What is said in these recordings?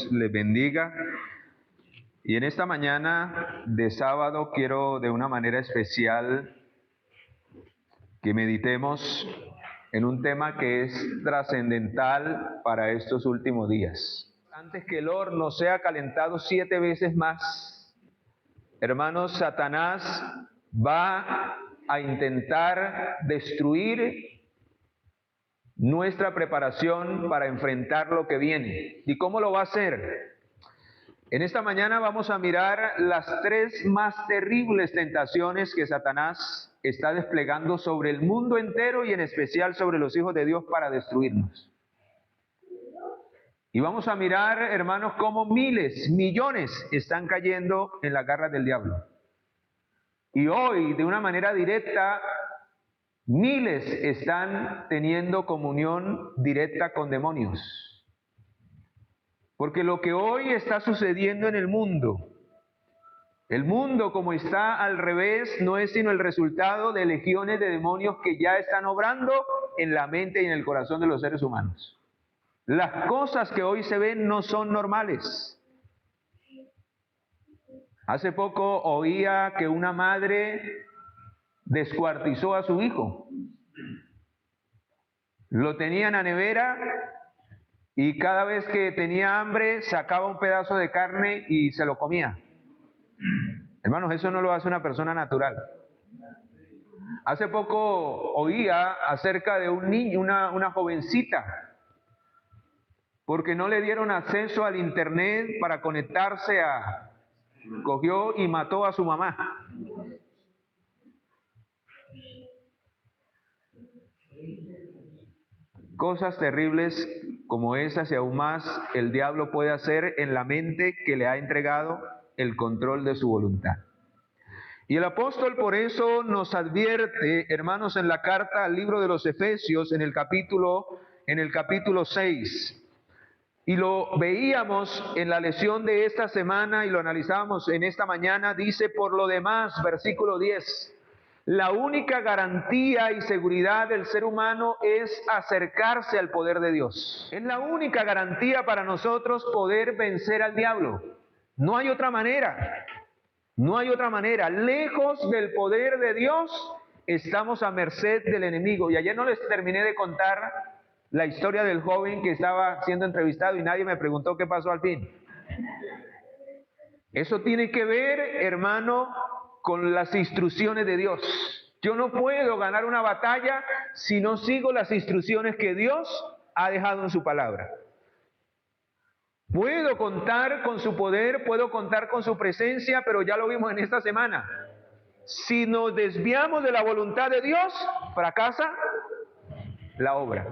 Dios les bendiga. Y en esta mañana de sábado quiero de una manera especial que meditemos en un tema que es trascendental para estos últimos días. Antes que el horno sea calentado 7 veces más, hermanos, Satanás va a intentar destruir nuestra preparación para enfrentar lo que viene. ¿Y cómo lo va a hacer? En esta mañana vamos a mirar las 3 más terribles tentaciones que Satanás está desplegando sobre el mundo entero y en especial sobre los hijos de Dios para destruirnos. Y vamos a mirar, hermanos, cómo miles, millones están cayendo en las garras del diablo. Y hoy, de una manera directa, miles están teniendo comunión directa con demonios. Porque lo que hoy está sucediendo en el mundo como está al revés, no es sino el resultado de legiones de demonios que ya están obrando en la mente y en el corazón de los seres humanos. Las cosas que hoy se ven no son normales. Hace poco oía que una madre descuartizó a su hijo. Lo tenía en la nevera y cada vez que tenía hambre sacaba un pedazo de carne y se lo comía. Hermanos, eso no lo hace una persona natural. Hace poco oía acerca de un niño, una jovencita, porque no le dieron acceso al internet para conectarse cogió y mató a su mamá. Cosas terribles como esas y aún más el diablo puede hacer en la mente que le ha entregado el control de su voluntad. Y el apóstol por eso nos advierte, hermanos, en la carta al libro de los Efesios, en el capítulo 6. Y lo veíamos en la lección de esta semana y lo analizábamos en esta mañana. Dice, por lo demás, versículo 10, la única garantía y seguridad del ser humano es acercarse al poder de Dios. Es la única garantía para nosotros poder vencer al diablo. No hay otra manera. No hay otra manera. Lejos del poder de Dios, estamos a merced del enemigo. Y ayer no les terminé de contar la historia del joven que estaba siendo entrevistado y nadie me preguntó qué pasó al fin. Eso tiene que ver, hermano, con las instrucciones de Dios. Yo no puedo ganar una batalla si no sigo las instrucciones que Dios ha dejado en su palabra. Puedo contar con su poder, puedo contar con su presencia, pero ya lo vimos en esta semana. Si nos desviamos de la voluntad de Dios, fracasa la obra.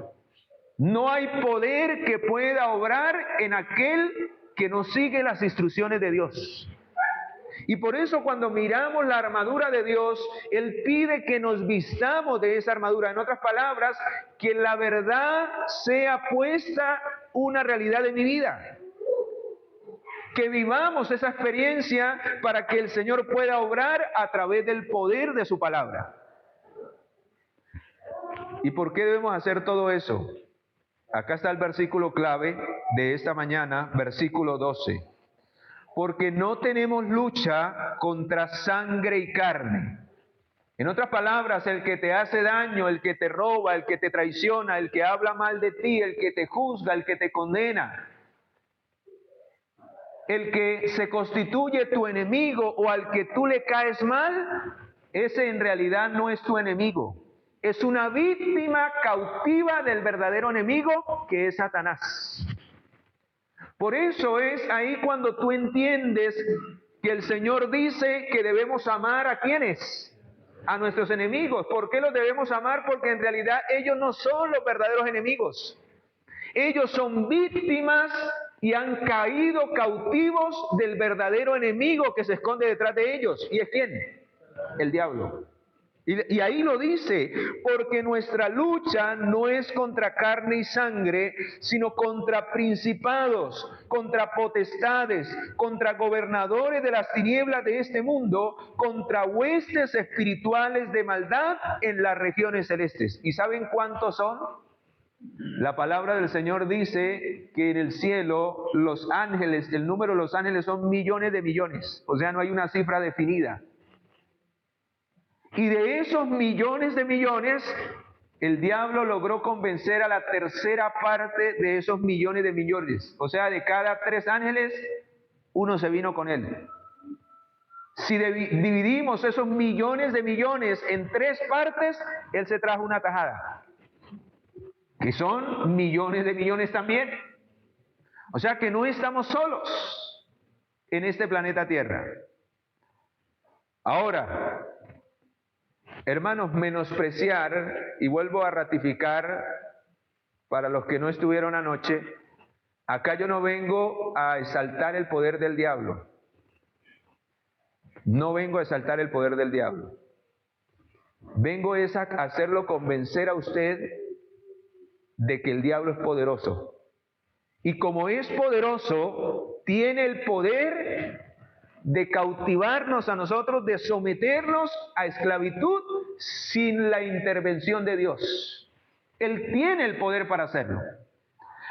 No hay poder que pueda obrar en aquel que no sigue las instrucciones de Dios. Y por eso cuando miramos la armadura de Dios, Él pide que nos vistamos de esa armadura. En otras palabras, que la verdad sea puesta una realidad en mi vida. Que vivamos esa experiencia para que el Señor pueda obrar a través del poder de su palabra. ¿Y por qué debemos hacer todo eso? Acá está el versículo clave de esta mañana, versículo 12. Porque no tenemos lucha contra sangre y carne. En otras palabras, el que te hace daño, el que te roba, el que te traiciona, el que habla mal de ti, el que te juzga, el que te condena, el que se constituye tu enemigo o al que tú le caes mal, ese en realidad no es tu enemigo. Es una víctima cautiva del verdadero enemigo que es Satanás. Por eso es ahí cuando tú entiendes que el Señor dice que debemos amar ¿a quiénes? A nuestros enemigos. ¿Por qué los debemos amar? Porque en realidad ellos no son los verdaderos enemigos. Ellos son víctimas y han caído cautivos del verdadero enemigo que se esconde detrás de ellos. ¿Y es quién? El diablo. Y ahí lo dice, porque nuestra lucha no es contra carne y sangre, sino contra principados, contra potestades, contra gobernadores de las tinieblas de este mundo, contra huestes espirituales de maldad en las regiones celestes. ¿Y saben cuántos son? La palabra del Señor dice que en el cielo los ángeles, el número de los ángeles son millones de millones, o sea, no hay una cifra definida. Y de esos millones de millones, el diablo logró convencer a la tercera parte de esos millones de millones. O sea, de cada 3 ángeles, uno se vino con él. Si dividimos esos millones de millones en 3 partes, él se trajo una tajada, que son millones de millones también. O sea que no estamos solos en este planeta Tierra. Ahora, hermanos, menospreciar, y vuelvo a ratificar para los que no estuvieron anoche, acá yo no vengo a exaltar el poder del diablo. No vengo a exaltar el poder del diablo. Vengo es a hacerlo convencer a usted de que el diablo es poderoso. Y como es poderoso, tiene el poder de cautivarnos a nosotros, de someternos a esclavitud sin la intervención de Dios. Él tiene el poder para hacerlo.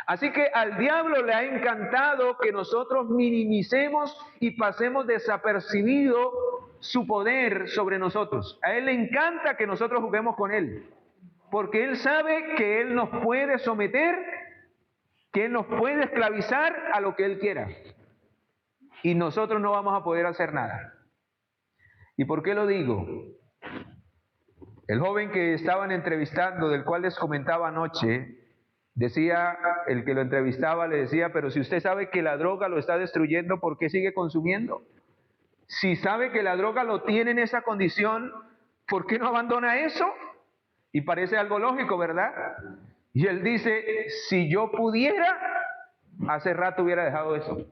Así que al diablo le ha encantado que nosotros minimicemos y pasemos desapercibido su poder sobre nosotros. A él le encanta que nosotros juguemos con él, porque él sabe que él nos puede someter, que él nos puede esclavizar a lo que él quiera. Y nosotros no vamos a poder hacer nada. ¿Y por qué lo digo? El joven que estaban entrevistando, del cual les comentaba anoche, decía, el que lo entrevistaba le decía, pero si usted sabe que la droga lo está destruyendo, ¿por qué sigue consumiendo? Si sabe que la droga lo tiene en esa condición, ¿por qué no abandona eso? Y parece algo lógico, ¿verdad? Y él dice, si yo pudiera, hace rato hubiera dejado eso.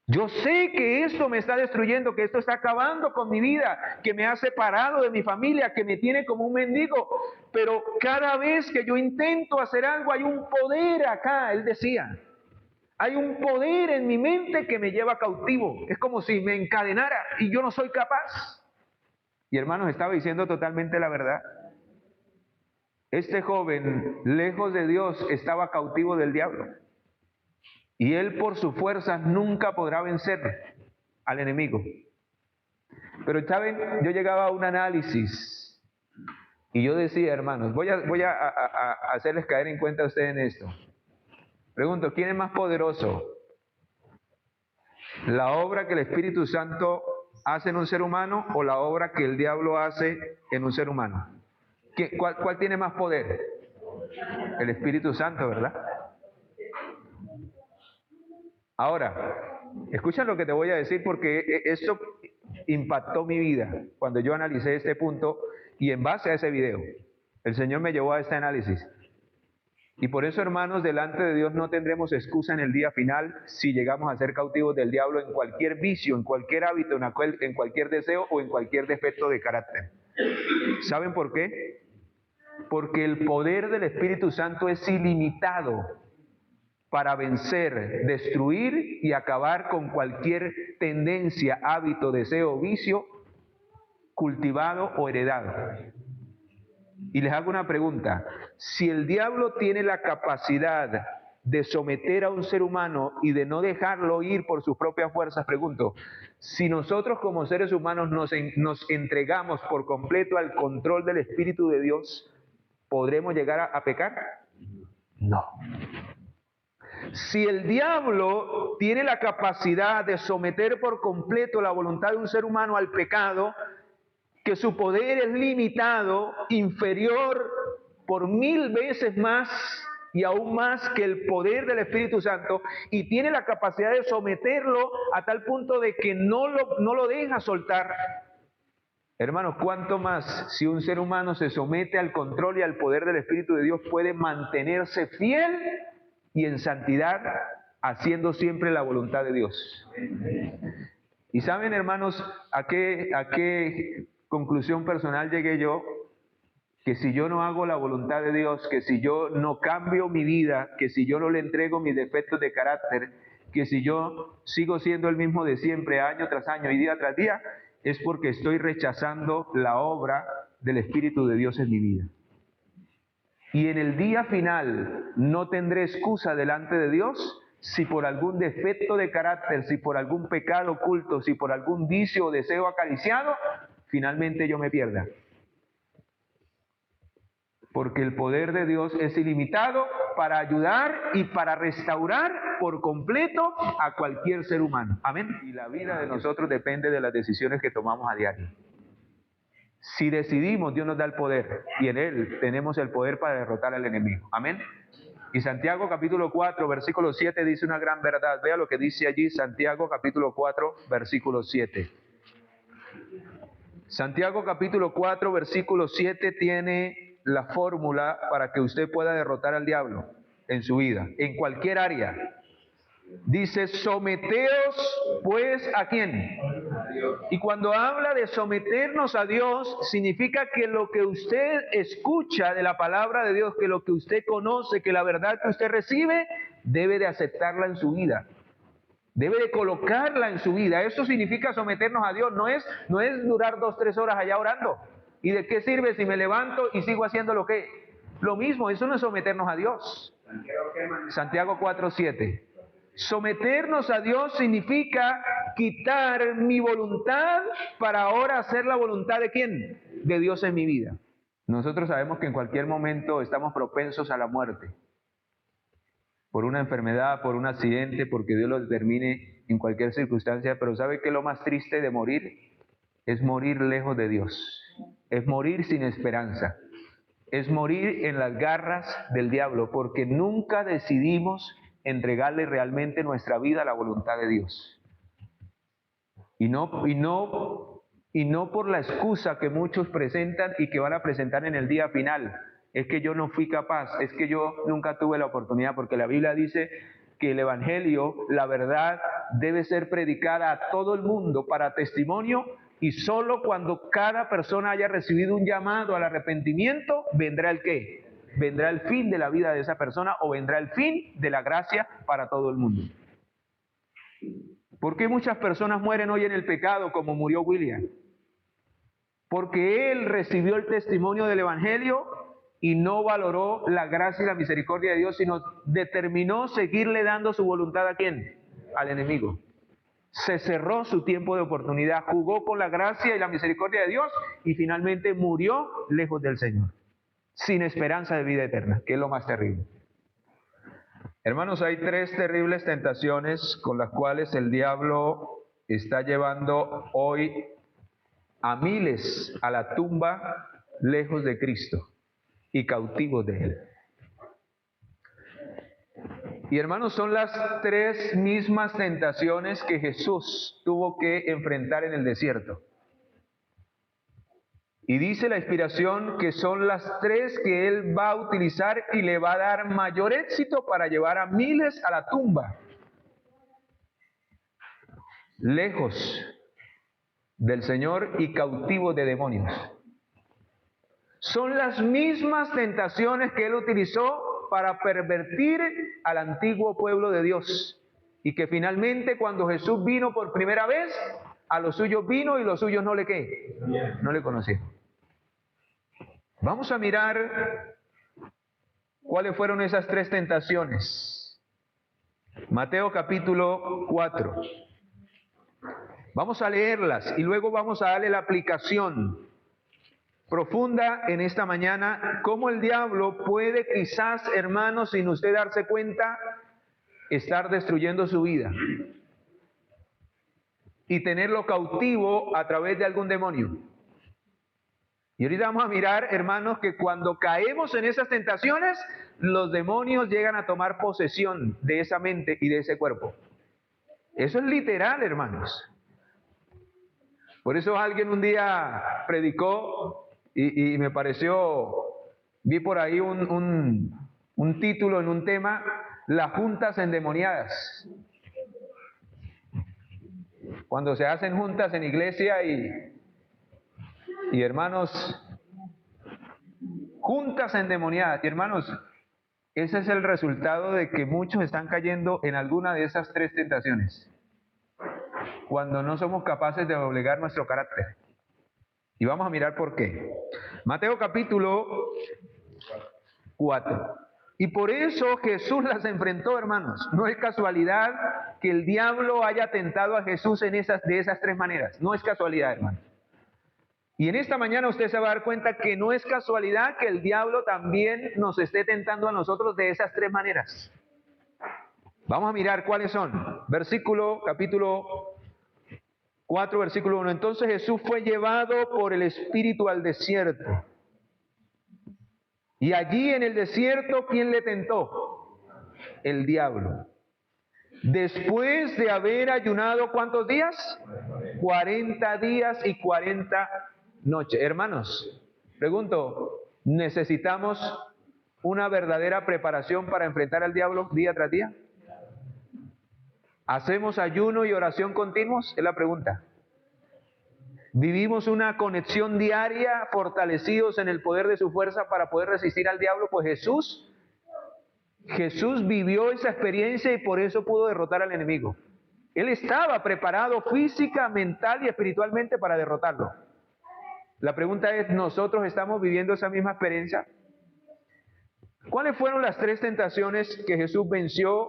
Yo sé que esto me está destruyendo, que esto está acabando con mi vida, que me ha separado de mi familia, que me tiene como un mendigo, pero cada vez que yo intento hacer algo hay un poder acá, él decía. Hay un poder en mi mente que me lleva cautivo. Es como si me encadenara y yo no soy capaz. Y hermanos, estaba diciendo totalmente la verdad. Este joven, lejos de Dios, estaba cautivo del diablo. Y él por sus fuerzas nunca podrá vencer al enemigo. Pero, ¿saben? Yo llegaba a un análisis y yo decía, hermanos, voy a hacerles caer en cuenta a ustedes en esto. Pregunto, ¿quién es más poderoso? ¿La obra que el Espíritu Santo hace en un ser humano o la obra que el diablo hace en un ser humano? ¿Cuál tiene más poder? El Espíritu Santo, ¿verdad? Ahora, escucha lo que te voy a decir porque esto impactó mi vida cuando yo analicé este punto y en base a ese video, el Señor me llevó a este análisis. Y por eso, hermanos, delante de Dios no tendremos excusa en el día final si llegamos a ser cautivos del diablo en cualquier vicio, en cualquier hábito, en cualquier deseo o en cualquier defecto de carácter. ¿Saben por qué? Porque el poder del Espíritu Santo es ilimitado para vencer, destruir y acabar con cualquier tendencia, hábito, deseo o vicio cultivado o heredado. Y les hago una pregunta, si el diablo tiene la capacidad de someter a un ser humano y de no dejarlo ir por sus propias fuerzas, pregunto, si nosotros como seres humanos nos entregamos por completo al control del Espíritu de Dios, ¿podremos llegar a pecar? No. Si el diablo tiene la capacidad de someter por completo la voluntad de un ser humano al pecado, que su poder es limitado, inferior por 1000 veces más y aún más que el poder del Espíritu Santo, y tiene la capacidad de someterlo a tal punto de que no lo deja soltar. Hermanos, ¿cuánto más si un ser humano se somete al control y al poder del Espíritu de Dios puede mantenerse fiel y en santidad, haciendo siempre la voluntad de Dios? Y saben, hermanos, a qué conclusión personal llegué yo, que si yo no hago la voluntad de Dios, que si yo no cambio mi vida, que si yo no le entrego mis defectos de carácter, que si yo sigo siendo el mismo de siempre, año tras año y día tras día, es porque estoy rechazando la obra del Espíritu de Dios en mi vida. Y en el día final no tendré excusa delante de Dios si por algún defecto de carácter, si por algún pecado oculto, si por algún vicio o deseo acariciado, finalmente yo me pierda. Porque el poder de Dios es ilimitado para ayudar y para restaurar por completo a cualquier ser humano. Amén. Y la vida de nosotros depende de las decisiones que tomamos a diario. Si decidimos, Dios nos da el poder y en Él tenemos el poder para derrotar al enemigo. Amén. Y Santiago capítulo 4, versículo 7 dice una gran verdad. Vea lo que dice allí Santiago capítulo 4, versículo 7. Santiago capítulo 4, versículo 7 tiene la fórmula para que usted pueda derrotar al diablo en su vida, en cualquier área. Dice, someteos pues ¿a quién? Y cuando habla de someternos a Dios, significa que lo que usted escucha de la palabra de Dios, que lo que usted conoce, que la verdad que usted recibe, debe de aceptarla en su vida. Debe de colocarla en su vida. Eso significa someternos a Dios. No es durar 2, 3 horas allá orando. ¿Y de qué sirve si me levanto y sigo haciendo lo mismo? Eso no es someternos a Dios. Santiago 4:7. Someternos a Dios significa quitar mi voluntad para ahora hacer la voluntad ¿de quién? De Dios en mi vida. Nosotros sabemos que en cualquier momento estamos propensos a la muerte. Por una enfermedad, por un accidente, porque Dios lo determine en cualquier circunstancia. Pero ¿sabe qué es lo más triste de morir? Es morir lejos de Dios. Es morir sin esperanza. Es morir en las garras del diablo, porque nunca decidimos entregarle realmente nuestra vida a la voluntad de Dios. Y no por la excusa que muchos presentan y que van a presentar en el día final. Es que yo no fui capaz, es que yo nunca tuve la oportunidad, porque la Biblia dice que el Evangelio, la verdad, debe ser predicada a todo el mundo para testimonio, y solo cuando cada persona haya recibido un llamado al arrepentimiento, vendrá el ¿qué? Vendrá el fin de la vida de esa persona, o vendrá el fin de la gracia para todo el mundo. ¿Por qué muchas personas mueren hoy en el pecado como murió William? Porque él recibió el testimonio del Evangelio y no valoró la gracia y la misericordia de Dios, sino determinó seguirle dando su voluntad ¿a quién? Al enemigo. Se cerró su tiempo de oportunidad, jugó con la gracia y la misericordia de Dios y finalmente murió lejos del Señor, sin esperanza de vida eterna, que es lo más terrible. Hermanos, hay 3 terribles tentaciones con las cuales el diablo está llevando hoy a miles a la tumba lejos de Cristo y cautivos de Él. Y hermanos, son las 3 mismas tentaciones que Jesús tuvo que enfrentar en el desierto. Y dice la inspiración que son las 3 que Él va a utilizar y le va a dar mayor éxito para llevar a miles a la tumba, lejos del Señor y cautivos de demonios. Son las mismas tentaciones que Él utilizó para pervertir al antiguo pueblo de Dios, y que finalmente cuando Jesús vino por primera vez, a los suyos vino y los suyos no le conocieron. Vamos a mirar cuáles fueron esas 3 tentaciones. Mateo capítulo 4. Vamos a leerlas y luego vamos a darle la aplicación profunda en esta mañana, cómo el diablo puede quizás, hermanos, sin usted darse cuenta, estar destruyendo su vida y tenerlo cautivo a través de algún demonio. Y ahorita vamos a mirar, hermanos, que cuando caemos en esas tentaciones, los demonios llegan a tomar posesión de esa mente y de ese cuerpo. Eso es literal, hermanos. Por eso alguien un día predicó y me pareció, vi por ahí un título en un tema, las juntas endemoniadas. Cuando se hacen juntas en iglesia y hermanos, juntas endemoniadas. Y hermanos, ese es el resultado de que muchos están cayendo en alguna de esas 3 tentaciones, cuando no somos capaces de doblegar nuestro carácter. Y vamos a mirar por qué. Mateo capítulo 4. Y por eso Jesús las enfrentó, hermanos. No es casualidad que el diablo haya tentado a Jesús de esas 3 maneras. No es casualidad, hermanos. Y en esta mañana usted se va a dar cuenta que no es casualidad que el diablo también nos esté tentando a nosotros de esas 3 maneras. Vamos a mirar cuáles son. Capítulo 4, versículo 1. Entonces Jesús fue llevado por el Espíritu al desierto. Y allí en el desierto, ¿quién le tentó? El diablo. Después de haber ayunado, ¿cuántos días? 40 días y 40 noches. Hermanos, pregunto, ¿necesitamos una verdadera preparación para enfrentar al diablo día tras día? ¿Hacemos ayuno y oración continuos? Es la pregunta. ¿Vivimos una conexión diaria, fortalecidos en el poder de su fuerza para poder resistir al diablo? Pues Jesús vivió esa experiencia y por eso pudo derrotar al enemigo. Él estaba preparado física, mental y espiritualmente para derrotarlo. La pregunta es, ¿nosotros estamos viviendo esa misma experiencia? ¿Cuáles fueron las 3 tentaciones que Jesús venció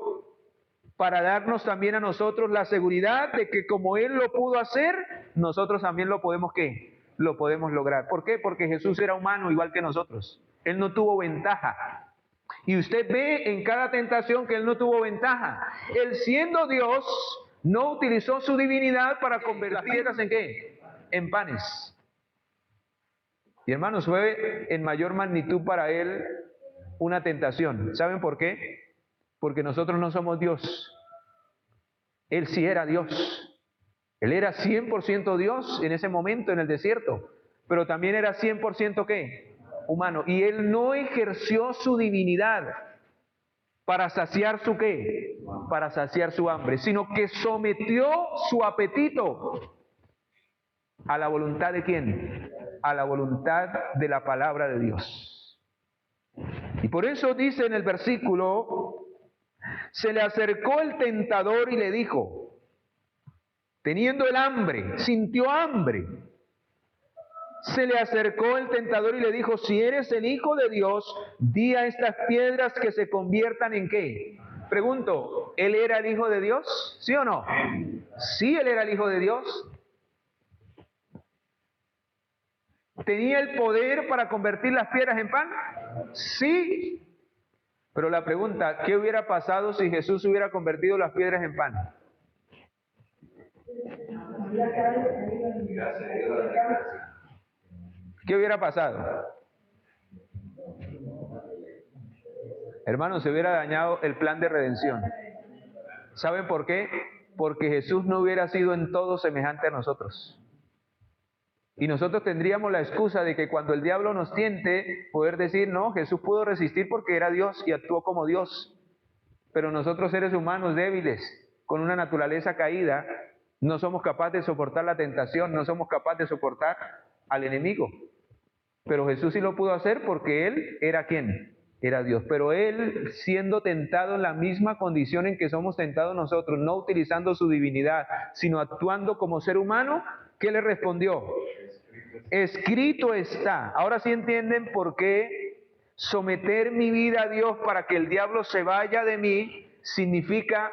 para darnos también a nosotros la seguridad de que como Él lo pudo hacer, nosotros también lo podemos ¿qué? Lo podemos lograr. ¿Por qué? Porque Jesús era humano igual que nosotros. Él no tuvo ventaja. Y usted ve en cada tentación que Él no tuvo ventaja. Él siendo Dios, no utilizó su divinidad para convertir las piedras ¿en qué? En panes. Y hermanos, fue en mayor magnitud para Él una tentación. ¿Saben por qué? Porque nosotros no somos Dios. Él sí era Dios. Él era 100% Dios en ese momento en el desierto, pero también era 100% ¿qué? Humano. Y Él no ejerció su divinidad para saciar su ¿qué? Para saciar su hambre, sino que sometió su apetito a la voluntad ¿de quién? A la voluntad de la palabra de Dios. Y por eso dice en el versículo, se le acercó el tentador y le dijo, teniendo el hambre, sintió hambre. Se le acercó el tentador y le dijo, si eres el Hijo de Dios, di a estas piedras que se conviertan ¿en qué? Pregunto, ¿Él era el Hijo de Dios? ¿Sí o no? Sí, Él era el Hijo de Dios. ¿Tenía el poder para convertir las piedras en pan? Sí. Pero la pregunta, ¿qué hubiera pasado si Jesús hubiera convertido las piedras en pan? ¿Qué hubiera pasado? Hermanos, se hubiera dañado el plan de redención. ¿Saben por qué? Porque Jesús no hubiera sido en todo semejante a nosotros. Y nosotros tendríamos la excusa de que cuando el diablo nos tiente, poder decir, no, Jesús pudo resistir porque era Dios y actuó como Dios. Pero nosotros seres humanos débiles, con una naturaleza caída, no somos capaces de soportar la tentación, no somos capaces de soportar al enemigo. Pero Jesús sí lo pudo hacer porque Él era ¿quién? Era Dios. Pero Él, siendo tentado en la misma condición en que somos tentados nosotros, no utilizando su divinidad, sino actuando como ser humano, ¿qué le respondió? Escrito está. Ahora sí entienden por qué someter mi vida a Dios para que el diablo se vaya de mí significa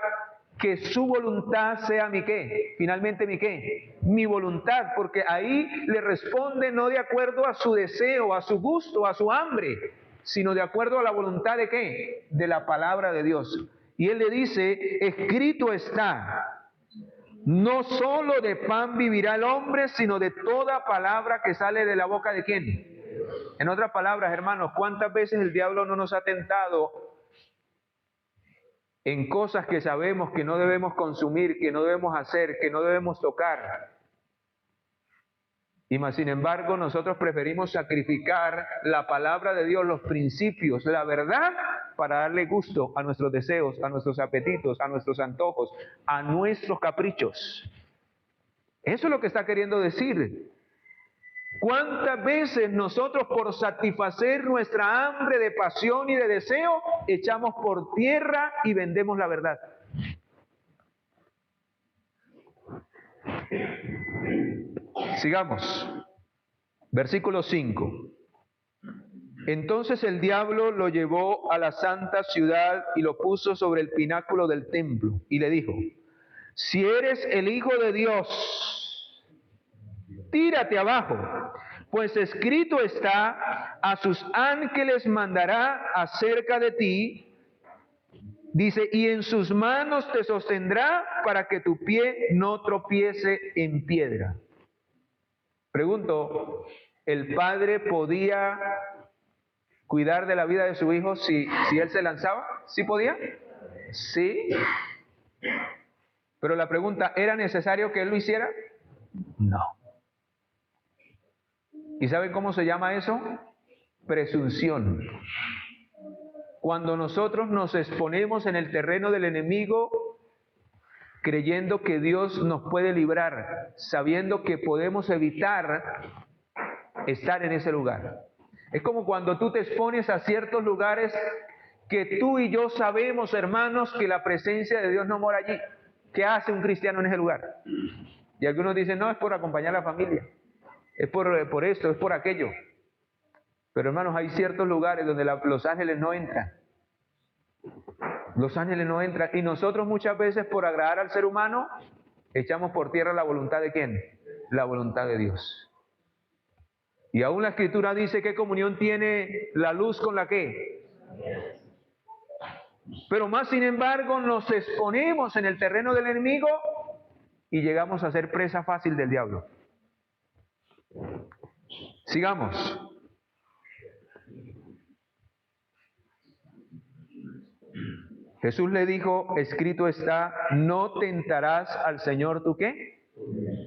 que su voluntad sea mi qué, finalmente mi qué, mi voluntad, porque ahí le responde no de acuerdo a su deseo, a su gusto, a su hambre, sino de acuerdo a la voluntad de qué, de la palabra de Dios. Y él le dice, escrito está, no solo de pan vivirá el hombre, sino de toda palabra que sale de la boca de quién. En otras palabras, hermanos, ¿cuántas veces el diablo no nos ha tentado en cosas que sabemos que no debemos consumir, que no debemos hacer, que no debemos tocar? Y más sin embargo, nosotros preferimos sacrificar la palabra de Dios, los principios, la verdad, para darle gusto a nuestros deseos, a nuestros apetitos, a nuestros antojos, a nuestros caprichos. Eso es lo que está queriendo decir. ¿Cuántas veces nosotros por satisfacer nuestra hambre de pasión y de deseo echamos por tierra y vendemos la verdad? Sigamos. Versículo 5. Entonces el diablo lo llevó a la santa ciudad y lo puso sobre el pináculo del templo y le dijo: si eres el Hijo de Dios, tírate abajo, pues escrito está: a sus ángeles mandará acerca de ti, dice, y en sus manos te sostendrá para que tu pie no tropiece en piedra. Pregunto, ¿el padre podía cuidar de la vida de su hijo si él se lanzaba? ¿Sí podía? Sí. Pero la pregunta, ¿era necesario que él lo hiciera? No. ¿Y saben cómo se llama eso? Presunción. Cuando nosotros nos exponemos en el terreno del enemigo, creyendo que Dios nos puede librar, sabiendo que podemos evitar estar en ese lugar. Es como cuando tú te expones a ciertos lugares que tú y yo sabemos, hermanos, que la presencia de Dios no mora allí. ¿Qué hace un cristiano en ese lugar? Y algunos dicen, no, es por acompañar a la familia, es por esto, es por aquello. Pero hermanos, hay ciertos lugares donde los ángeles no entran. Los ángeles no entran. Y nosotros muchas veces, por agradar al ser humano, echamos por tierra la voluntad de ¿quién? La voluntad de Dios. Y aún la Escritura dice qué comunión tiene la luz con la ¿qué? Pero más sin embargo nos exponemos en el terreno del enemigo y llegamos a ser presa fácil del diablo. Sigamos. Jesús le dijo, escrito está, no tentarás al Señor tu ¿qué?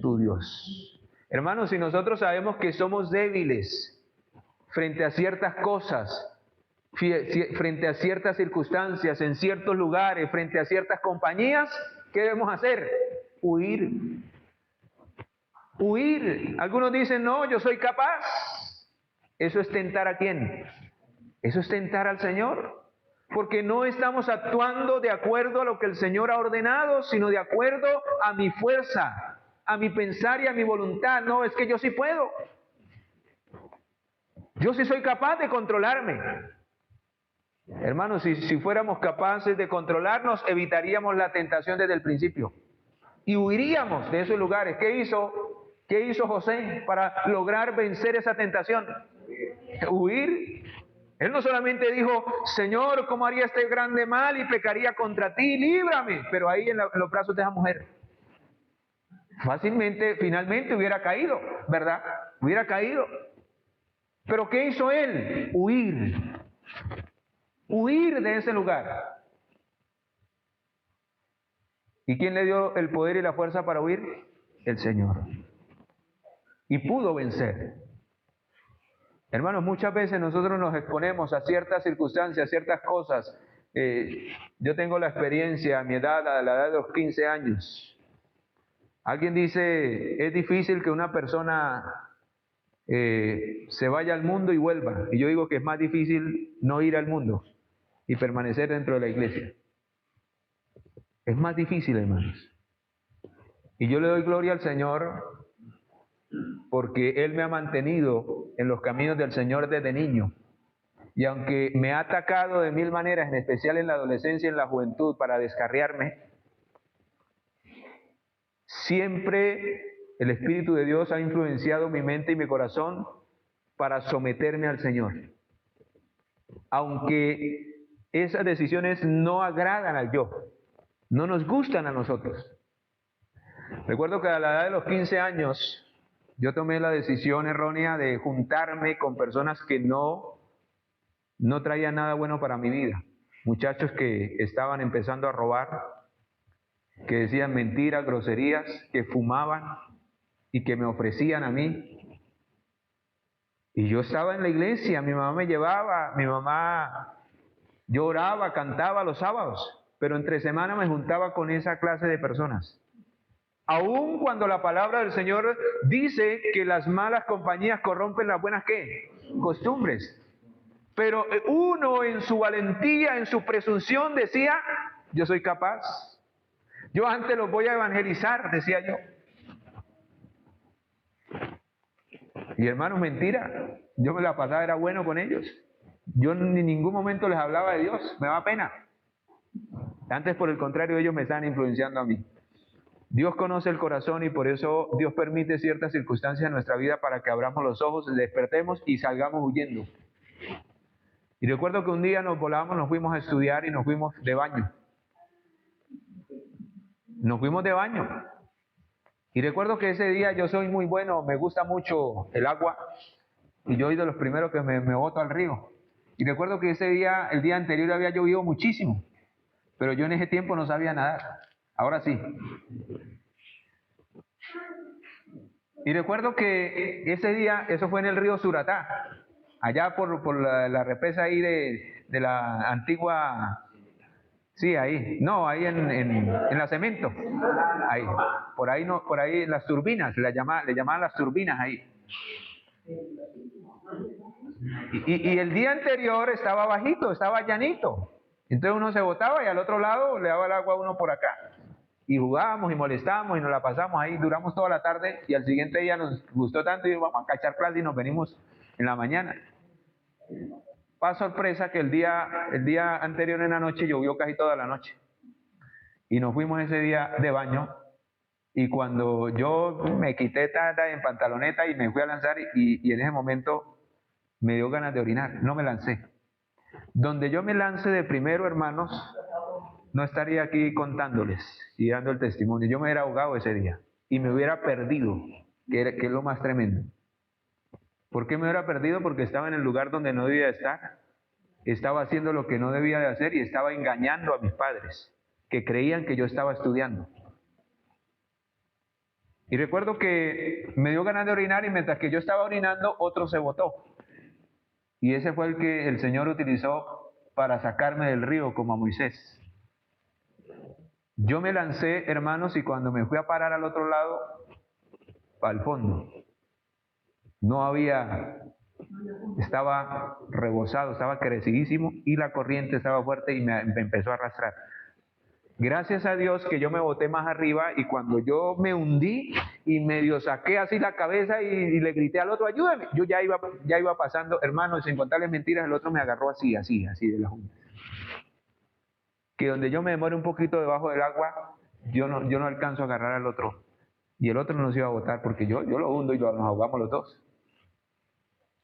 Tu Dios. Hermanos, si nosotros sabemos que somos débiles frente a ciertas cosas, frente a ciertas circunstancias, en ciertos lugares, frente a ciertas compañías, ¿qué debemos hacer? Huir. Huir. Algunos dicen, no, yo soy capaz. ¿Eso es tentar a quién? Eso es tentar al Señor. Porque no estamos actuando de acuerdo a lo que el Señor ha ordenado, sino de acuerdo a mi fuerza, a mi pensar y a mi voluntad. No, es que yo sí puedo. Yo sí soy capaz de controlarme. Hermanos, si fuéramos capaces de controlarnos, evitaríamos la tentación desde el principio. Y huiríamos de esos lugares. ¿Qué hizo José para lograr vencer esa tentación? Huir. Él no solamente dijo, Señor, ¿cómo haría este grande mal y pecaría contra ti? Líbrame. Pero ahí en los brazos de esa mujer, fácilmente, finalmente hubiera caído, ¿verdad? Hubiera caído. Pero ¿qué hizo él? Huir. Huir de ese lugar. ¿Y quién le dio el poder y la fuerza para huir? El Señor. Y pudo vencer. Hermanos, muchas veces nosotros nos exponemos a ciertas circunstancias, a ciertas cosas. Yo tengo la experiencia a mi edad, a la edad de los 15 años. Alguien dice, es difícil que una persona se vaya al mundo y vuelva. Y yo digo que es más difícil no ir al mundo y permanecer dentro de la iglesia. Es más difícil, hermanos. Y yo le doy gloria al Señor porque Él me ha mantenido en los caminos del Señor desde niño. Y aunque me ha atacado de mil maneras, en especial en la adolescencia y en la juventud, para descarriarme, siempre el Espíritu de Dios ha influenciado mi mente y mi corazón para someterme al Señor. Aunque esas decisiones no agradan al yo, no nos gustan a nosotros. Recuerdo que a la edad de los 15 años, yo tomé la decisión errónea de juntarme con personas que no traían nada bueno para mi vida. Muchachos que estaban empezando a robar, que decían mentiras, groserías, que fumaban y que me ofrecían a mí. Y yo estaba en la iglesia, mi mamá me llevaba, yo oraba, cantaba los sábados, pero entre semana me juntaba con esa clase de personas. Aun cuando la palabra del Señor dice que las malas compañías corrompen las buenas ¿qué? Costumbres. Pero uno en su valentía, en su presunción decía, yo soy capaz. Yo antes los voy a evangelizar, decía yo. Y hermanos, mentira. Yo me la pasaba, era bueno con ellos. Yo en ningún momento les hablaba de Dios, me daba pena. Antes, por el contrario, ellos me estaban influenciando a mí. Dios conoce el corazón y por eso Dios permite ciertas circunstancias en nuestra vida para que abramos los ojos, despertemos y salgamos huyendo. Y recuerdo que un día nos volábamos, nos fuimos a estudiar y nos fuimos de baño. Nos fuimos de baño. Y recuerdo que ese día yo soy muy bueno, me gusta mucho el agua. Y yo soy de los primeros que me boto al río. Y recuerdo que ese día, el día anterior había llovido muchísimo. Pero yo en ese tiempo no sabía nadar. Ahora sí. Y recuerdo que ese día, eso fue en el río Suratá. Allá por la represa ahí de la antigua... Sí, ahí. No, ahí en la Cemento. Ahí. Por ahí no, por ahí las turbinas, le llamaban las turbinas ahí. Y el día anterior estaba bajito, estaba llanito. Entonces uno se botaba y al otro lado le daba el agua a uno por acá. Y jugábamos y molestábamos y nos la pasamos ahí, duramos toda la tarde y al siguiente día nos gustó tanto y vamos a cachar clase y nos venimos en la mañana. Para sorpresa que el día anterior en la noche llovió casi toda la noche. Y nos fuimos ese día de baño y cuando yo me quité en pantaloneta y me fui a lanzar y en ese momento me dio ganas de orinar, no me lancé. Donde yo me lance de primero, hermanos, no estaría aquí contándoles y dando el testimonio. Yo me hubiera ahogado ese día y me hubiera perdido, que es lo más tremendo. ¿Por qué me hubiera perdido? Porque estaba en el lugar donde no debía estar, estaba haciendo lo que no debía de hacer y estaba engañando a mis padres, que creían que yo estaba estudiando. Y recuerdo que me dio ganas de orinar y mientras que yo estaba orinando, otro se botó. Y ese fue el que el Señor utilizó para sacarme del río como a Moisés. Yo me lancé, hermanos, y cuando me fui a parar al otro lado, al fondo, no había, estaba rebosado, estaba crecidísimo y la corriente estaba fuerte y me empezó a arrastrar. Gracias a Dios que yo me boté más arriba y cuando yo me hundí y medio saqué así la cabeza y le grité al otro, ayúdame, yo ya iba pasando, hermanos, sin contarles mentiras, el otro me agarró así de la junta. Que donde yo me demore un poquito debajo del agua, yo no alcanzo a agarrar al otro. Y el otro no se iba a botar porque yo lo hundo y nos ahogamos los dos.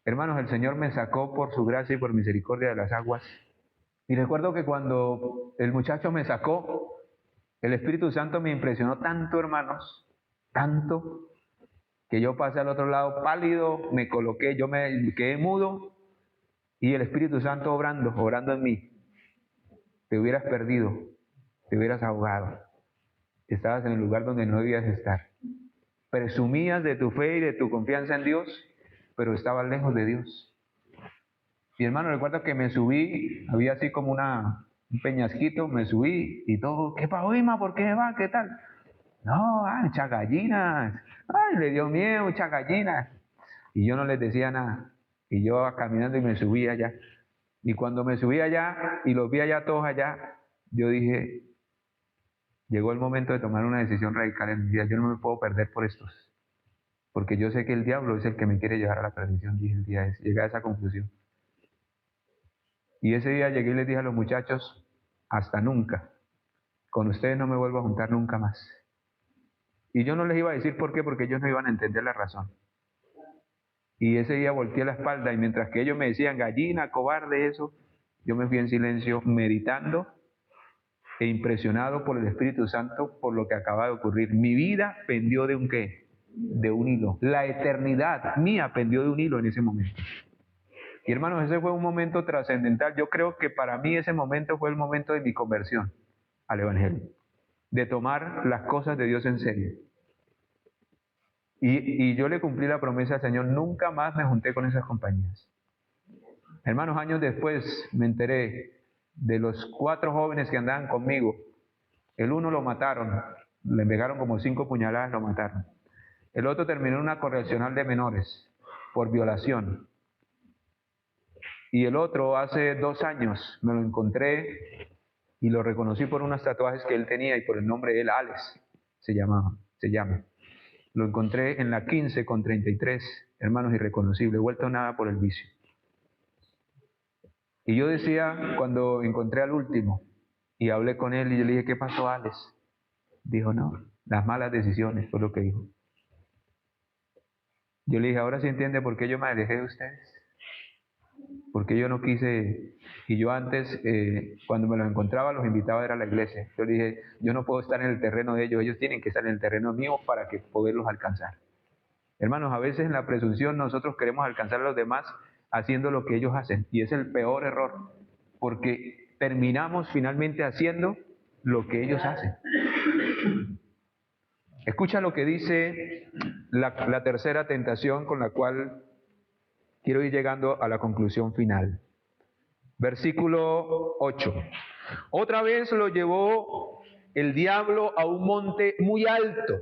Hermanos, el Señor me sacó por su gracia y por misericordia de las aguas. Y recuerdo que cuando el muchacho me sacó, el Espíritu Santo me impresionó tanto, hermanos, tanto, que yo pasé al otro lado pálido, me coloqué, yo me quedé mudo y el Espíritu Santo obrando en mí. Te hubieras perdido, te hubieras ahogado. Estabas en el lugar donde no debías estar. Presumías de tu fe y de tu confianza en Dios, pero estabas lejos de Dios. Y hermano, recuerdo que me subí, había así como un peñasquito, me subí y todo, ¿qué pasó, Ima? ¿Por qué va? ¿Qué tal? No, muchas gallinas. Ay, le dio miedo, muchas gallinas. Y yo no les decía nada. Y yo iba caminando y me subí allá. Y cuando me subí allá y los vi allá todos allá, yo dije, llegó el momento de tomar una decisión radical en mi vida. Yo no me puedo perder por estos. Porque yo sé que el diablo es el que me quiere llevar a la perdición. Dije el día ese, llegué a esa conclusión. Y ese día llegué y les dije a los muchachos, hasta nunca. Con ustedes no me vuelvo a juntar nunca más. Y yo no les iba a decir por qué, porque ellos no iban a entender la razón. Y ese día volteé la espalda y mientras que ellos me decían, gallina, cobarde, eso, yo me fui en silencio meditando e impresionado por el Espíritu Santo por lo que acaba de ocurrir. Mi vida pendió de un qué, de un hilo. La eternidad mía pendió de un hilo en ese momento. Y hermanos, ese fue un momento trascendental. Yo creo que para mí ese momento fue el momento de mi conversión al Evangelio, de tomar las cosas de Dios en serio. Y yo le cumplí la promesa al Señor, nunca más me junté con esas compañías. Hermanos, años después me enteré de los 4 jóvenes que andaban conmigo. El uno lo mataron, le pegaron como 5 puñaladas, lo mataron. El otro terminó en una correccional de menores por violación. Y el otro hace 2 años me lo encontré y lo reconocí por unos tatuajes que él tenía y por el nombre de él, Alex, se llama. Lo encontré en la 15 con 33, hermanos, irreconocible, vuelto nada por el vicio. Y yo decía, cuando encontré al último, y hablé con él, y yo le dije, ¿qué pasó, Alex? Dijo, no, las malas decisiones, fue lo que dijo. Yo le dije, ahora sí entiende por qué yo me alejé de ustedes. Porque yo no quise, y yo antes, cuando me los encontraba, los invitaba a ir a la iglesia. Yo le dije, yo no puedo estar en el terreno de ellos, ellos tienen que estar en el terreno mío para que poderlos alcanzar. Hermanos, a veces en la presunción nosotros queremos alcanzar a los demás haciendo lo que ellos hacen, y es el peor error, porque terminamos finalmente haciendo lo que ellos hacen. Escucha lo que dice la tercera tentación con la cual quiero ir llegando a la conclusión final. Versículo 8. Otra vez lo llevó el diablo a un monte muy alto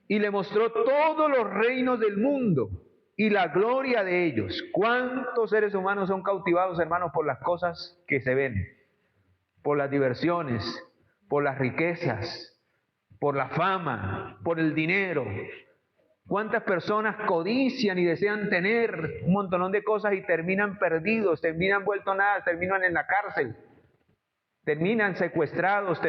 y le mostró todos los reinos del mundo y la gloria de ellos. ¿Cuántos seres humanos son cautivados, hermanos, por las cosas que se ven? Por las diversiones, por las riquezas, por la fama, por el dinero. ¿Cuántas personas codician y desean tener un montonón de cosas y terminan perdidos, terminan vueltos nada, terminan en la cárcel, terminan secuestrados,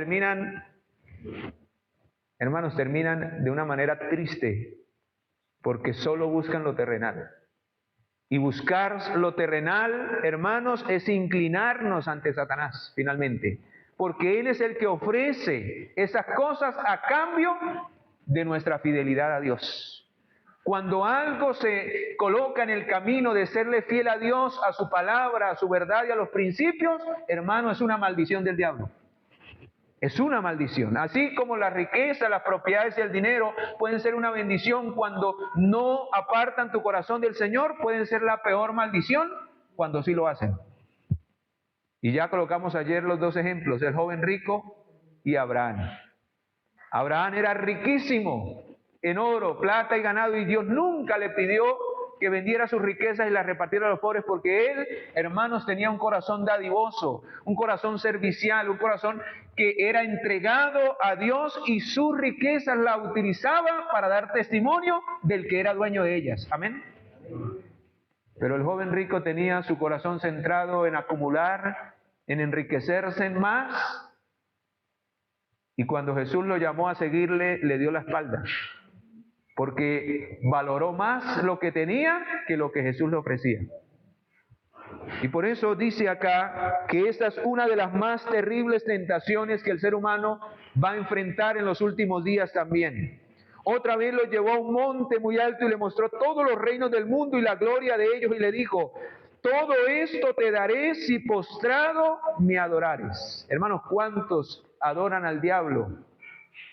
hermanos, terminan de una manera triste porque solo buscan lo terrenal? Y buscar lo terrenal, hermanos, es inclinarnos ante Satanás, finalmente, porque él es el que ofrece esas cosas a cambio de nuestra fidelidad a Dios. Cuando algo se coloca en el camino de serle fiel a Dios, a su palabra, a su verdad y a los principios, hermano, es una maldición del diablo. Es una maldición. Así como la riqueza, las propiedades y el dinero pueden ser una bendición cuando no apartan tu corazón del Señor, pueden ser la peor maldición cuando sí lo hacen. Y ya colocamos ayer los dos ejemplos, el joven rico y Abraham. Abraham era riquísimo en oro, plata y ganado, y Dios nunca le pidió que vendiera sus riquezas y las repartiera a los pobres, porque él, hermanos, tenía un corazón dadivoso, un corazón servicial, un corazón que era entregado a Dios, y sus riquezas la utilizaba para dar testimonio del que era dueño de ellas. Amén. Pero el joven rico tenía su corazón centrado en acumular, en enriquecerse más, y cuando Jesús lo llamó a seguirle, le dio la espalda, porque valoró más lo que tenía que lo que Jesús le ofrecía. Y por eso dice acá que esta es una de las más terribles tentaciones que el ser humano va a enfrentar en los últimos días también. Otra vez lo llevó a un monte muy alto y le mostró todos los reinos del mundo y la gloria de ellos, y le dijo, todo esto te daré si postrado me adorares. Hermanos, ¿cuántos adoran al diablo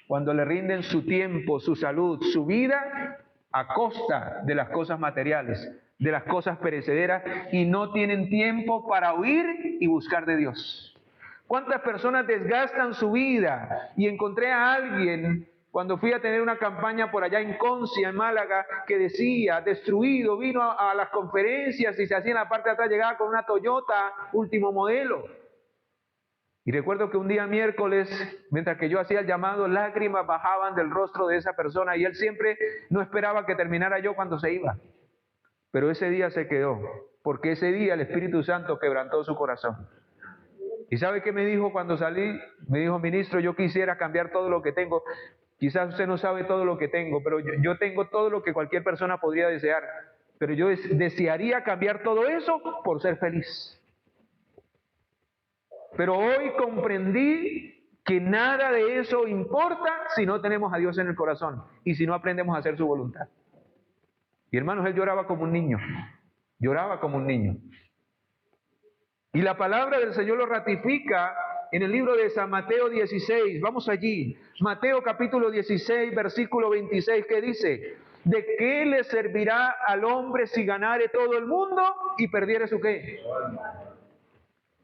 cuando le rinden su tiempo, su salud, su vida a costa de las cosas materiales, de las cosas perecederas, y no tienen tiempo para huir y buscar de Dios? ¿Cuántas personas desgastan su vida? Y encontré a alguien cuando fui a tener una campaña por allá en Concia, en Málaga, que decía, destruido, vino a las conferencias y se hacía en la parte de atrás, llegaba con una Toyota último modelo. Y recuerdo que un día miércoles, mientras que yo hacía el llamado, lágrimas bajaban del rostro de esa persona, y él siempre no esperaba que terminara yo cuando se iba. Pero ese día se quedó, porque ese día el Espíritu Santo quebrantó su corazón. ¿Y sabe qué me dijo cuando salí? Me dijo, ministro, yo quisiera cambiar todo lo que tengo. Quizás usted no sabe todo lo que tengo, pero yo tengo todo lo que cualquier persona podría desear. Pero yo desearía cambiar todo eso por ser feliz. Pero hoy comprendí que nada de eso importa si no tenemos a Dios en el corazón y si no aprendemos a hacer su voluntad. Y hermanos, él lloraba como un niño. Lloraba como un niño. Y la palabra del Señor lo ratifica en el libro de San Mateo 16. Vamos allí. Mateo capítulo 16, versículo 26, que dice, ¿de qué le servirá al hombre si ganare todo el mundo y perdiere su qué?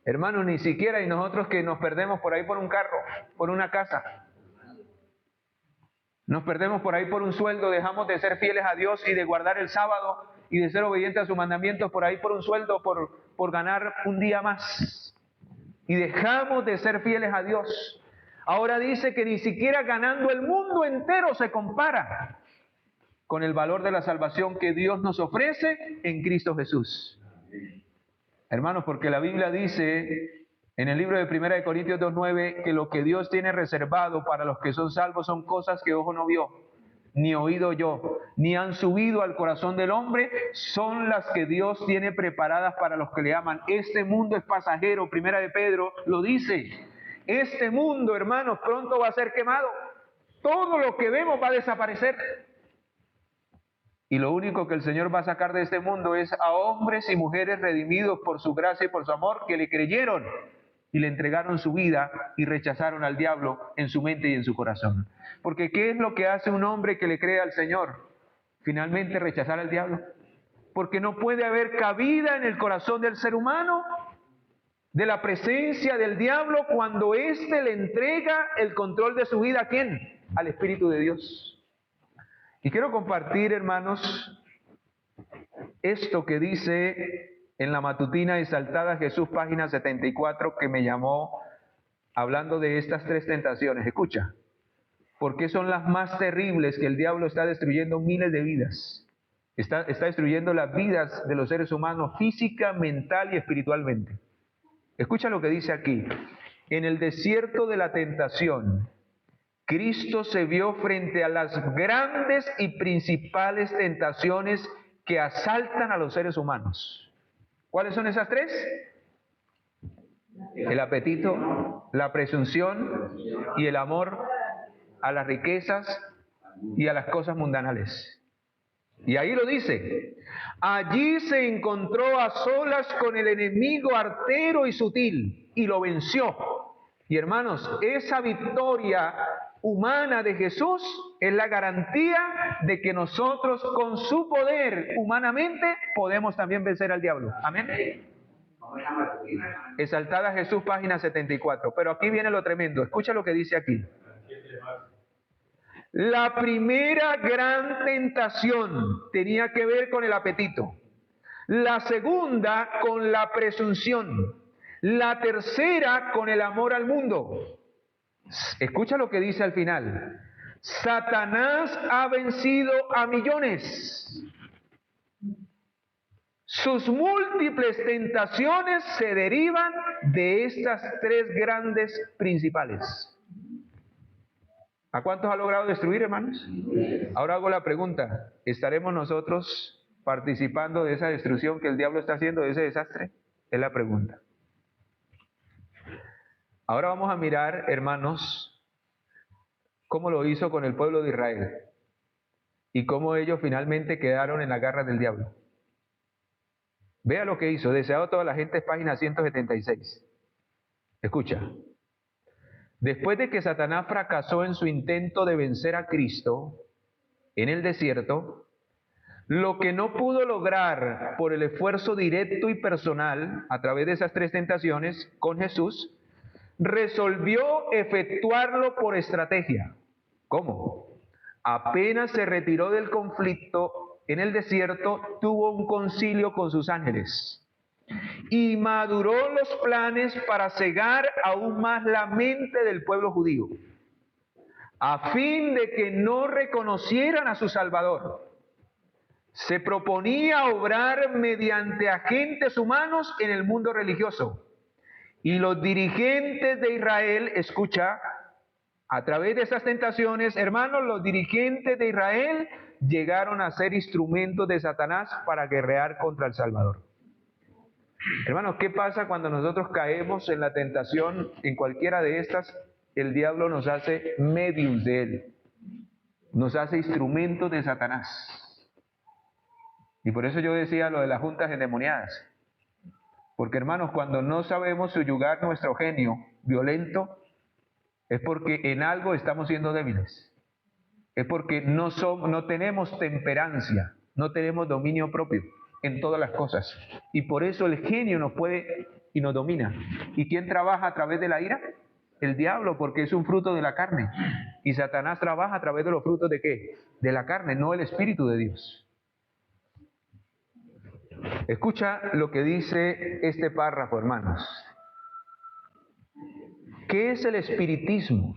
Hermanos, ni siquiera, y nosotros que nos perdemos por ahí por un carro, por una casa, nos perdemos por ahí por un sueldo, dejamos de ser fieles a Dios y de guardar el sábado y de ser obedientes a sus mandamientos por ahí por un sueldo, por ganar un día más. Y dejamos de ser fieles a Dios. Ahora dice que ni siquiera ganando el mundo entero se compara con el valor de la salvación que Dios nos ofrece en Cristo Jesús. Hermanos, porque la Biblia dice en el libro de 1 Corintios 2:9 que lo que Dios tiene reservado para los que son salvos son cosas que ojo no vio, ni oído yo, ni han subido al corazón del hombre, son las que Dios tiene preparadas para los que le aman. Este mundo es pasajero, 1 de Pedro lo dice. Este mundo, hermanos, pronto va a ser quemado. Todo lo que vemos va a desaparecer. Y lo único que el Señor va a sacar de este mundo es a hombres y mujeres redimidos por su gracia y por su amor, que le creyeron y le entregaron su vida y rechazaron al diablo en su mente y en su corazón. Porque ¿qué es lo que hace un hombre que le cree al Señor? Finalmente rechazar al diablo. Porque no puede haber cabida en el corazón del ser humano de la presencia del diablo cuando éste le entrega el control de su vida. ¿A quién? Al Espíritu de Dios. Y quiero compartir, hermanos, esto que dice en la matutina Exaltada Jesús, página 74, que me llamó hablando de estas tres tentaciones. Escucha, porque son las más terribles, que el diablo está destruyendo miles de vidas. Está destruyendo las vidas de los seres humanos física, mental y espiritualmente. Escucha lo que dice aquí. En el desierto de la tentación, Cristo se vio frente a las grandes y principales tentaciones que asaltan a los seres humanos. ¿Cuáles son esas tres? El apetito, la presunción y el amor a las riquezas y a las cosas mundanales. Y ahí lo dice. Allí se encontró a solas con el enemigo artero y sutil y lo venció. Y hermanos, esa victoria humana de Jesús es la garantía de que nosotros con su poder humanamente podemos también vencer al diablo. Amén. Exaltada Jesús, página 74. Pero aquí viene lo tremendo. Escucha lo que dice aquí. La primera gran tentación tenía que ver con el apetito. La segunda con la presunción. La tercera con el amor al mundo. Escucha lo que dice al final. Satanás ha vencido a millones. Sus múltiples tentaciones se derivan de estas tres grandes principales. ¿A cuántos ha logrado destruir, hermanos? Ahora hago la pregunta, ¿estaremos nosotros participando de esa destrucción que el diablo está haciendo, de ese desastre? Es la pregunta. Ahora vamos a mirar, hermanos, cómo lo hizo con el pueblo de Israel y cómo ellos finalmente quedaron en la garra del diablo. Vea lo que hizo, deseado toda la gente, es página 176. Escucha. Después de que Satanás fracasó en su intento de vencer a Cristo en el desierto, lo que no pudo lograr por el esfuerzo directo y personal a través de esas tres tentaciones con Jesús, resolvió efectuarlo por estrategia. ¿Cómo? Apenas se retiró del conflicto en el desierto, tuvo un concilio con sus ángeles y maduró los planes para cegar aún más la mente del pueblo judío, a fin de que no reconocieran a su Salvador. Se proponía obrar mediante agentes humanos en el mundo religioso. Y los dirigentes de Israel, escucha, a través de esas tentaciones, hermanos, los dirigentes de Israel llegaron a ser instrumentos de Satanás para guerrear contra el Salvador. Hermanos, ¿qué pasa cuando nosotros caemos en la tentación, en cualquiera de estas? El diablo nos hace medios de él, nos hace instrumentos de Satanás. Y por eso yo decía lo de las juntas endemoniadas. Porque, hermanos, cuando no sabemos subyugar nuestro genio violento, es porque en algo estamos siendo débiles. Es porque no tenemos temperancia, no tenemos dominio propio en todas las cosas. Y por eso el genio nos puede y nos domina. ¿Y quién trabaja a través de la ira? El diablo, porque es un fruto de la carne. Y Satanás trabaja a través de los frutos ¿de qué? De la carne, no el Espíritu de Dios. Escucha lo que dice este párrafo, hermanos. ¿Qué es el espiritismo?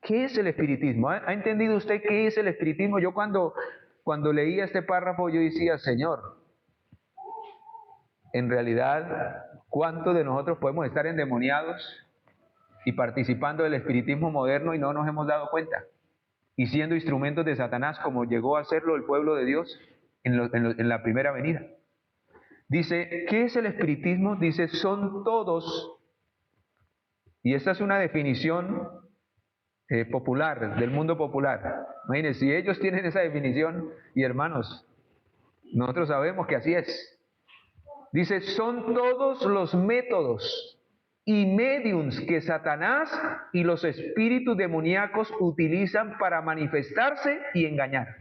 ¿Qué es el espiritismo? ¿Ha entendido usted qué es el espiritismo? Yo cuando leía este párrafo yo decía, Señor, En realidad, ¿cuántos de nosotros podemos estar endemoniados y participando del espiritismo moderno y no nos hemos dado cuenta? Y siendo instrumentos de Satanás, como llegó a serlo el pueblo de Dios en la primera venida. Dice, ¿qué es el espiritismo? Dice, son todos, y esta es una definición popular, del mundo popular. Imagínense, si ellos tienen esa definición, y hermanos, nosotros sabemos que así es. Dice, son todos los métodos y mediums que Satanás y los espíritus demoníacos utilizan para manifestarse y engañar.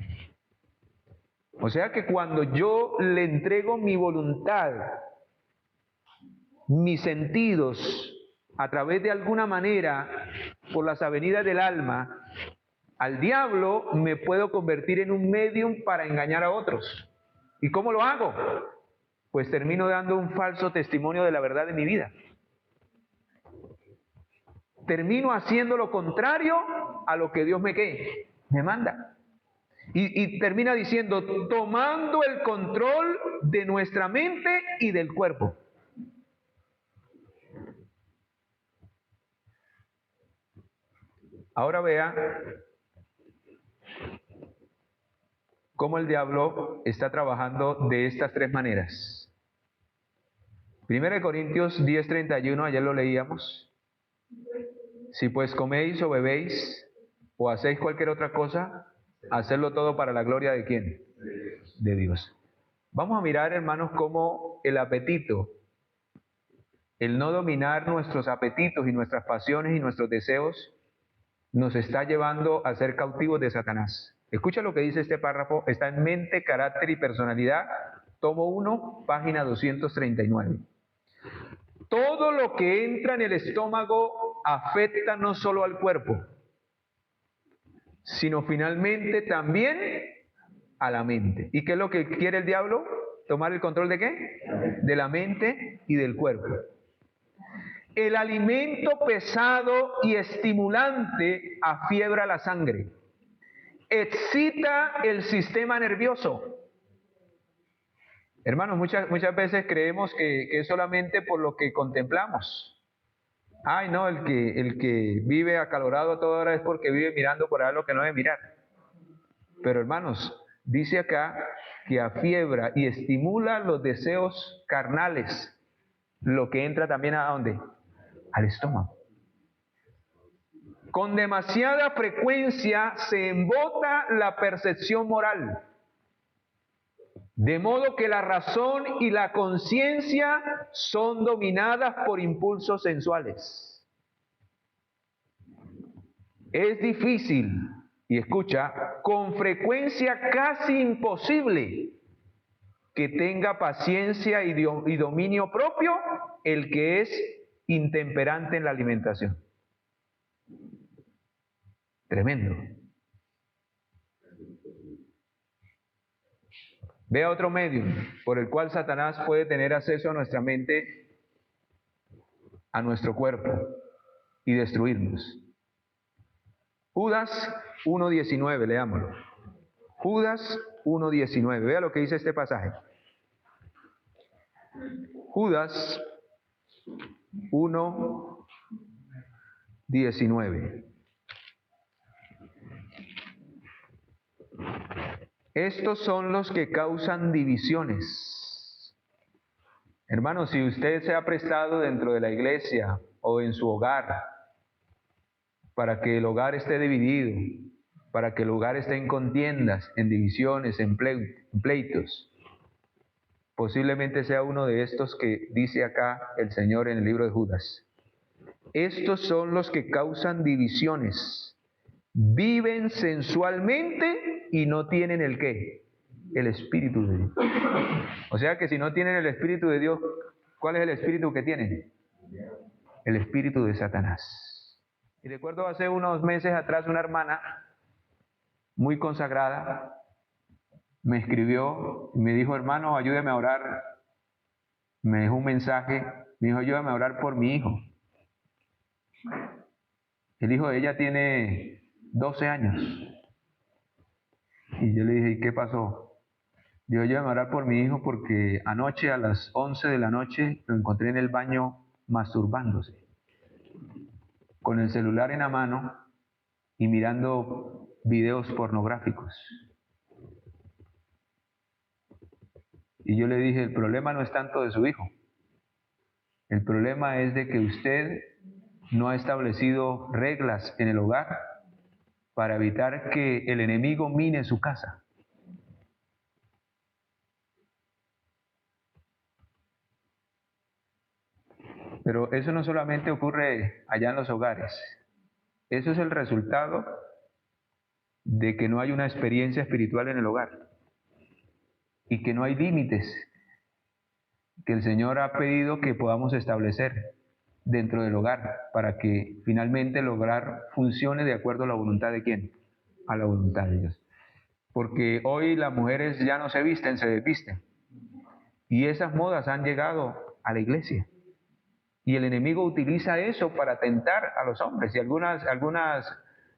O sea que cuando yo le entrego mi voluntad, mis sentidos, a través de alguna manera, por las avenidas del alma, al diablo, me puedo convertir en un medium para engañar a otros. ¿Y cómo lo hago? Pues termino dando un falso testimonio de la verdad de mi vida. Termino haciendo lo contrario a lo que Dios me manda. Y termina diciendo, tomando el control de nuestra mente y del cuerpo. Ahora vea cómo el diablo está trabajando de estas tres maneras. 1 Corintios 10:31, ayer lo leíamos. Si pues coméis o bebéis o hacéis cualquier otra cosa, hacedlo todo para la gloria ¿de quién? De Dios. Vamos a mirar, hermanos, cómo el apetito, el no dominar nuestros apetitos y nuestras pasiones y nuestros deseos, nos está llevando a ser cautivos de Satanás. Escucha lo que dice este párrafo, está en Mente, Carácter y Personalidad, tomo 1, página 239. Todo lo que entra en el estómago afecta no solo al cuerpo, sino finalmente también a la mente. ¿Y qué es lo que quiere el diablo? ¿Tomar el control de qué? De la mente y del cuerpo. El alimento pesado y estimulante afiebra la sangre, excita el sistema nervioso. Hermanos, muchas veces creemos que es solamente por lo que contemplamos. Ay, no, el que vive acalorado a toda hora es porque vive mirando por ahí lo que no debe mirar. Pero hermanos, dice acá que afiebra y estimula los deseos carnales, lo que entra también ¿a dónde? Al estómago. Con demasiada frecuencia se embota la percepción moral, de modo que la razón y la conciencia son dominadas por impulsos sensuales. Es difícil, y escucha, con frecuencia casi imposible, que tenga paciencia y dominio propio el que es intemperante en la alimentación. Tremendo. Vea otro medio por el cual Satanás puede tener acceso a nuestra mente, a nuestro cuerpo y destruirnos. Judas 1:19, leámoslo. Judas 1:19, vea lo que dice este pasaje. Judas 1:19. Estos son los que causan divisiones. Hermanos, si usted se ha prestado dentro de la iglesia o en su hogar para que el hogar esté dividido, para que el hogar esté en contiendas, en divisiones, en pleitos, posiblemente sea uno de estos que dice acá el Señor en el libro de Judas. Estos son los que causan divisiones, viven sensualmente y no tienen el ¿qué? El Espíritu de Dios. O sea que si no tienen el Espíritu de Dios, ¿cuál es el Espíritu que tienen? El Espíritu de Satanás. Y recuerdo hace unos meses atrás una hermana muy consagrada me escribió y me dijo, hermano, ayúdame a orar. Me dejó un mensaje, me dijo, ayúdame a orar por mi hijo. El hijo de ella tiene 12 años. Y yo le dije, ¿y qué pasó? Yo llévame a orar por mi hijo porque anoche a las 11 de la noche lo encontré en el baño masturbándose, con el celular en la mano y mirando videos pornográficos. Y yo le dije, el problema no es tanto de su hijo, el problema es de que usted no ha establecido reglas en el hogar para evitar que el enemigo mine su casa. Pero eso no solamente ocurre allá en los hogares, eso es el resultado de que no hay una experiencia espiritual en el hogar y que no hay límites que el Señor ha pedido que podamos establecer dentro del hogar para que finalmente el hogar funcione de acuerdo a la voluntad de ¿quién? A la voluntad de Dios. Porque hoy las mujeres ya no se visten, se desvisten. Y esas modas han llegado a la iglesia. Y el enemigo utiliza eso para tentar a los hombres. Y algunas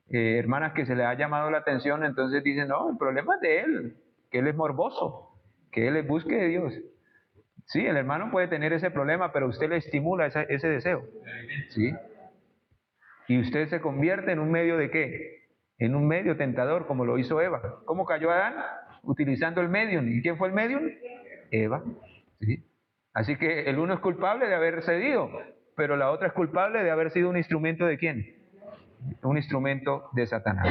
hermanas que se les ha llamado la atención, entonces dicen, no, el problema es de él, que él es morboso, que él busque de Dios. Sí, el hermano puede tener ese problema, pero usted le estimula ese deseo. ¿Sí? Y usted se convierte en un medio de ¿qué? En un medio tentador, como lo hizo Eva. ¿Cómo cayó Adán? Utilizando el medium. ¿Y quién fue el medium? Eva. ¿Sí? Así que el uno es culpable de haber cedido, pero la otra es culpable de haber sido un instrumento ¿de quién? Un instrumento de Satanás.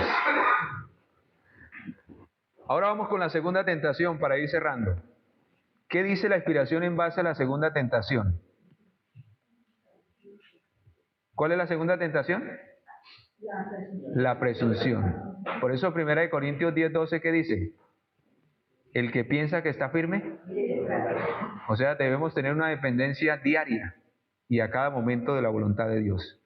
Ahora vamos con la segunda tentación para ir cerrando. ¿Qué dice la inspiración en base a la segunda tentación? ¿Cuál es la segunda tentación? La presunción. Por eso 1 Corintios 10:12, ¿qué dice? El que piensa que está firme. O sea, debemos tener una dependencia diaria y a cada momento de la voluntad de Dios.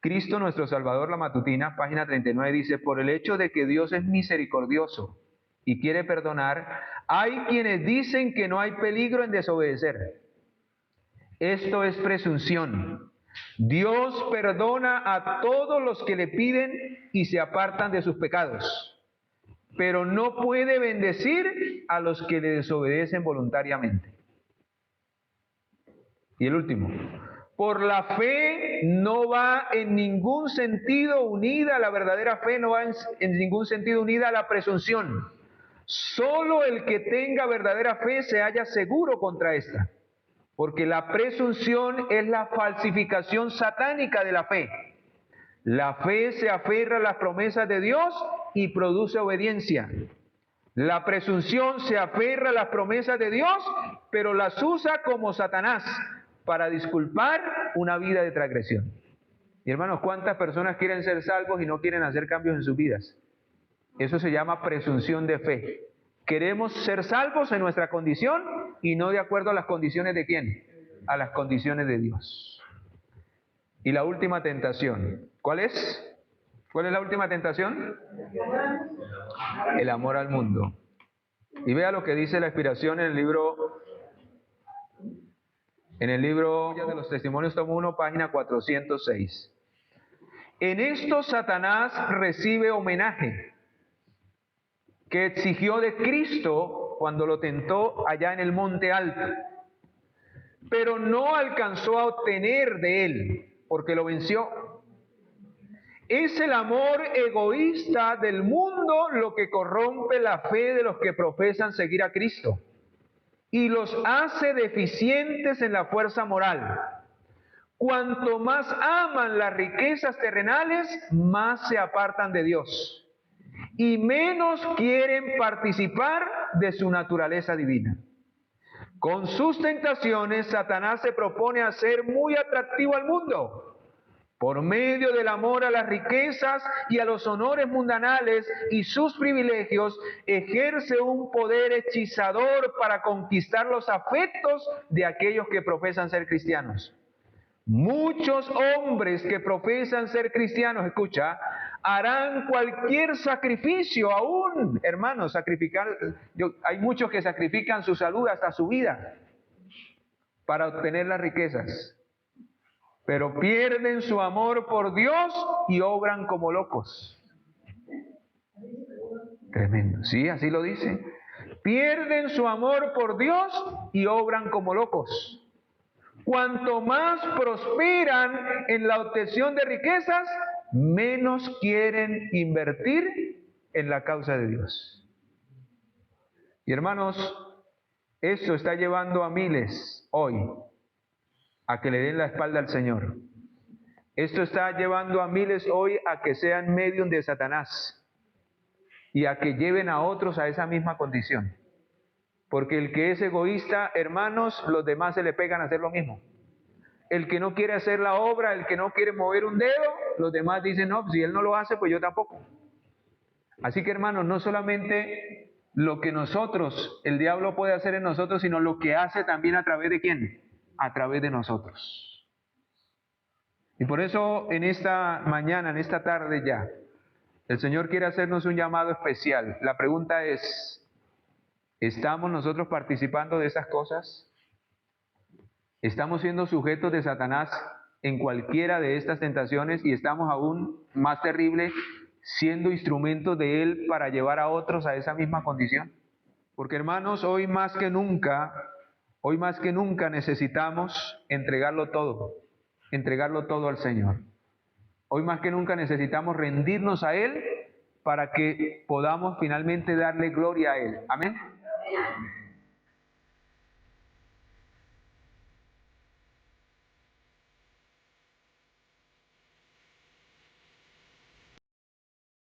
Cristo nuestro Salvador, la matutina, página 39, dice, por el hecho de que Dios es misericordioso y quiere perdonar, hay quienes dicen que no hay peligro en desobedecer. Esto es presunción. Dios perdona a todos los que le piden y se apartan de sus pecados, pero no puede bendecir a los que le desobedecen voluntariamente. Y el último, por la fe no va en ningún sentido unida, la verdadera fe no va en ningún sentido unida a la presunción. Solo el que tenga verdadera fe se halla seguro contra esta, porque la presunción es la falsificación satánica de la fe. La fe se aferra a las promesas de Dios y produce obediencia. La presunción se aferra a las promesas de Dios, pero las usa como Satanás para disculpar una vida de transgresión. Y hermanos, ¿cuántas personas quieren ser salvos y no quieren hacer cambios en sus vidas? Eso se llama presunción de fe. Queremos ser salvos en nuestra condición y no de acuerdo a las condiciones de ¿quién? A las condiciones de Dios. Y la última tentación, ¿cuál es? ¿Cuál es la última tentación? El amor al mundo. Y vea lo que dice la inspiración en el libro de los Testimonios, tomo 1, página 406. En esto Satanás recibe homenaje que exigió de Cristo cuando lo tentó allá en el monte alto, pero no alcanzó a obtener de él, porque lo venció. Es el amor egoísta del mundo lo que corrompe la fe de los que profesan seguir a Cristo y los hace deficientes en la fuerza moral. Cuanto más aman las riquezas terrenales, más se apartan de Dios y menos quieren participar de su naturaleza divina. Con sus tentaciones, Satanás se propone hacer muy atractivo al mundo. Por medio del amor a las riquezas y a los honores mundanales y sus privilegios, ejerce un poder hechizador para conquistar los afectos de aquellos que profesan ser cristianos. Muchos hombres que profesan ser cristianos, escucha, harán cualquier sacrificio, aún, hermanos, hay muchos que sacrifican su salud hasta su vida para obtener las riquezas, pero pierden su amor por Dios y obran como locos. Tremendo, sí, así lo dice. pierden su amor por Dios y obran como locos. Cuanto más prosperan en la obtención de riquezas, menos quieren invertir en la causa de Dios. Y hermanos, eso está llevando a miles hoy a que le den la espalda al Señor. Esto está llevando a miles hoy a que sean medium de Satanás y a que lleven a otros a esa misma condición. Porque el que es egoísta, hermanos, los demás se le pegan a hacer lo mismo. El que no quiere hacer la obra, el que no quiere mover un dedo, los demás dicen, no, si él no lo hace, pues yo tampoco. Así que hermanos, no solamente lo que nosotros, el diablo puede hacer en nosotros, sino lo que hace también a través de ¿quién? A través de nosotros. Y por eso en esta mañana, en esta tarde ya, el Señor quiere hacernos un llamado especial. La pregunta es, ¿estamos nosotros participando de esas cosas? ¿Estamos siendo sujetos de Satanás en cualquiera de estas tentaciones y estamos aún más terrible siendo instrumentos de él para llevar a otros a esa misma condición? Porque hermanos, hoy más que nunca necesitamos entregarlo todo al Señor. Hoy más que nunca necesitamos rendirnos a Él para que podamos finalmente darle gloria a Él. Amén.